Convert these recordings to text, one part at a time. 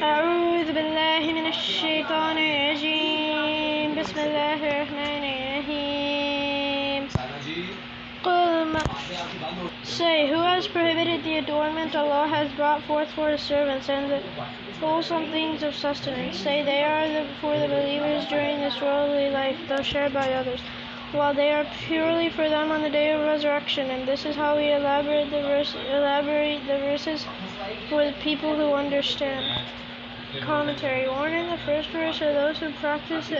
أعوذ بالله من الشيطان الرجيم بسم الله الرحمن الرحيم Say, who has prohibited the adornment Allah has brought forth for His servants and the wholesome things of sustenance? Say, they are for the believers during this worldly life, though shared by others, while they are purely for them on the day of resurrection. And this is how we elaborate the verses for the people who understand. Commentary. Warned in the first verse are those who practice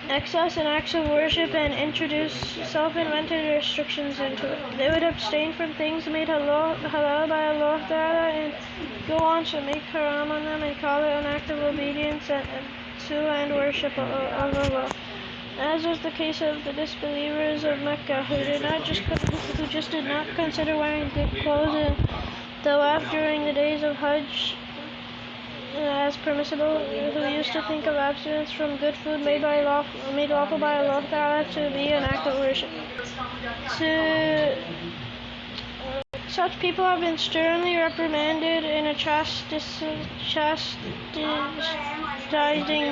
excess in acts of worship and introduce self-invented restrictions into it. They would abstain from things made halal by Allah Ta'ala and go on to make haram on them and call it an act of obedience to and worship of Allah. As was the case of the disbelievers of Mecca, who just did not consider wearing good clothes and tawaf during the days of Hajj as permissible, who used to think of abstinence from good food made lawful by Allah Ta'ala to be an act of worship. Such people have been sternly reprimanded in a chastising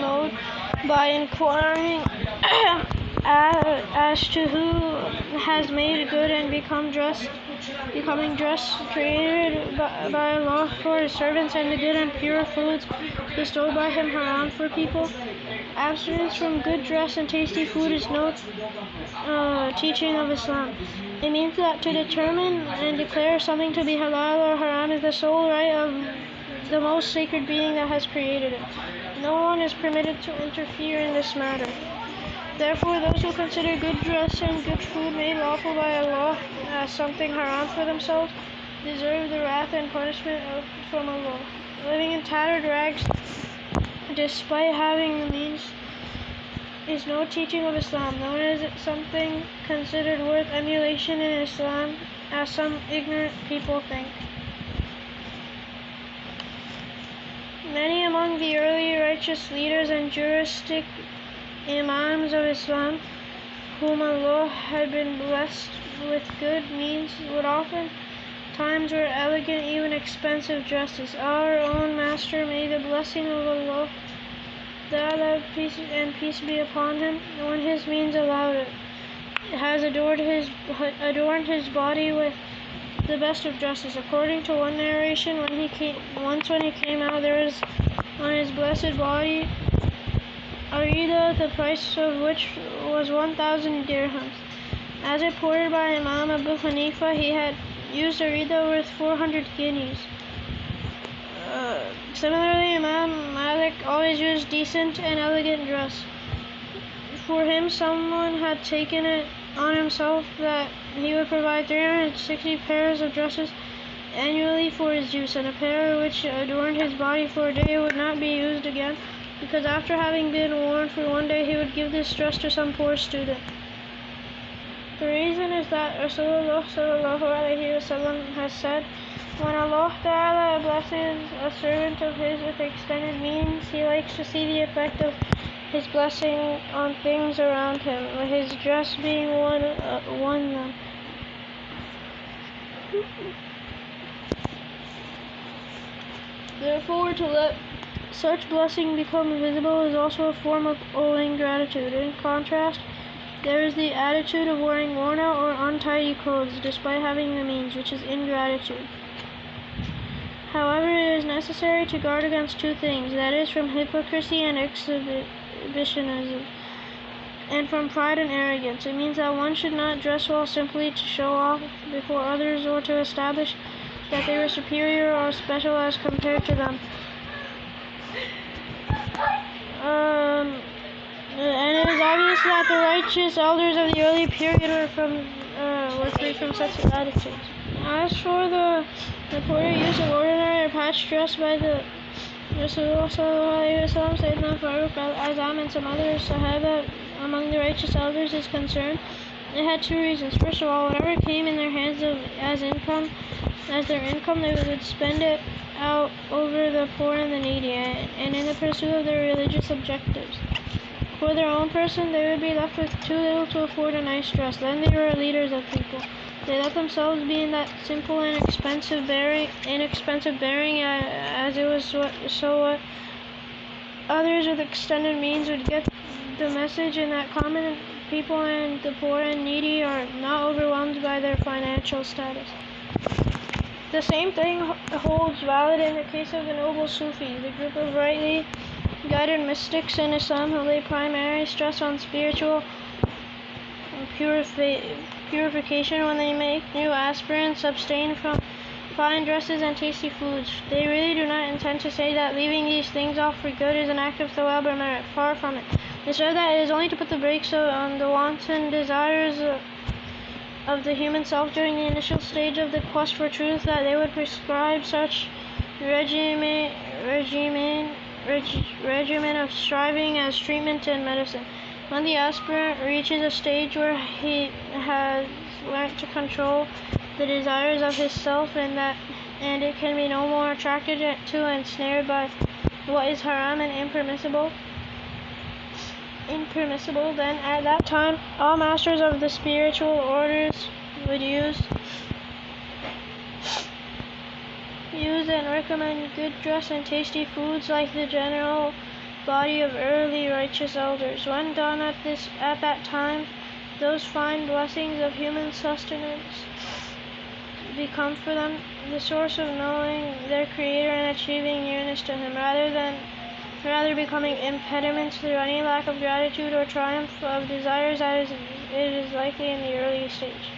mode by inquiring as to who has made good and becoming dress created by Allah for His servants, and the good and pure foods bestowed by Him haram for people. Abstinence from good dress and tasty food is no teaching of Islam. It means that to determine and declare something to be halal or haram is the sole right of the most sacred being that has created it. No one is permitted to interfere in this matter. Therefore, those who consider good dress and good food made lawful by Allah as something haram for themselves deserve the wrath and punishment from Allah. Living in tattered rags, despite having the means, is no teaching of Islam, nor is it something considered worth emulation in Islam, as some ignorant people think. Many among the early righteous leaders and juristic Imams of Islam, whom Allah had been blessed with good means, would often times wear elegant, even expensive dresses. Our own Master, may the blessing of Allah Ta'ala and peace be upon him, when his means allowed it, has adorned his body with the best of dresses. According to one narration, when he came out, there was on his blessed body a rida, the price of which was 1,000 dirhams. As reported by Imam Abu Hanifa, he had used a rida worth 400 guineas. Similarly, Imam Malik always used decent and elegant dress. For him, someone had taken it on himself that he would provide 360 pairs of dresses annually for his use, and a pair which adorned his body for a day would not be used again, because after having been worn for one day, he would give this dress to some poor student. The reason is that Rasulullah ﷺ has said, when Allah Ta'ala blesses a servant of His with extended means, He likes to see the effect of His blessing on things around him, with his dress being one them. Therefore, to let such blessing become visible is also a form of owing gratitude. In contrast, there is the attitude of wearing worn out or untidy clothes despite having the means, which is ingratitude. However, it is necessary to guard against two things, that is, from hypocrisy and exhibitionism, and from pride and arrogance. It means that one should not dress well simply to show off before others or to establish that they were superior or special as compared to them. And it is obvious that the righteous elders of the early period were free from such attitudes. As for the reported use of ordinary or patched dress by the Rasulullah ﷺ, Sayyidina Farooq al-Azam, and some other Sahaba among the righteous elders is concerned, they had two reasons. First of all, whatever came in their hands as their income, they would spend it out over the poor and the needy, and in the pursuit of their religious objectives. For their own person, they would be left with too little to afford a nice dress. Then they were leaders of people. They let themselves be in that simple and inexpensive bearing as it was so what others with extended means would get the message, and that common people and the poor and needy are not overwhelmed by their financial status. The same thing holds valid in the case of the noble Sufi, the group of rightly guided mystics in Islam who lay primary stress on spiritual purification when they make new aspirants abstain from fine dresses and tasty foods. They really do not intend to say that leaving these things off for good is an act of thawab or merit. Far from it. They say that it is only to put the brakes on the wanton desires of the human self during the initial stage of the quest for truth, that they would prescribe such regimen of striving as treatment and medicine. When the aspirant reaches a stage where he has learnt to control the desires of his self and it can be no more attracted to and ensnared by what is haram and impermissible, then at that time all masters of the spiritual orders would use and recommend good dress and tasty foods like the general body of early righteous elders. When done at that time, those fine blessings of human sustenance become for them the source of knowing their Creator and achieving nearness to Him, rather becoming impediments through any lack of gratitude or triumph of desires as it is likely in the early stage.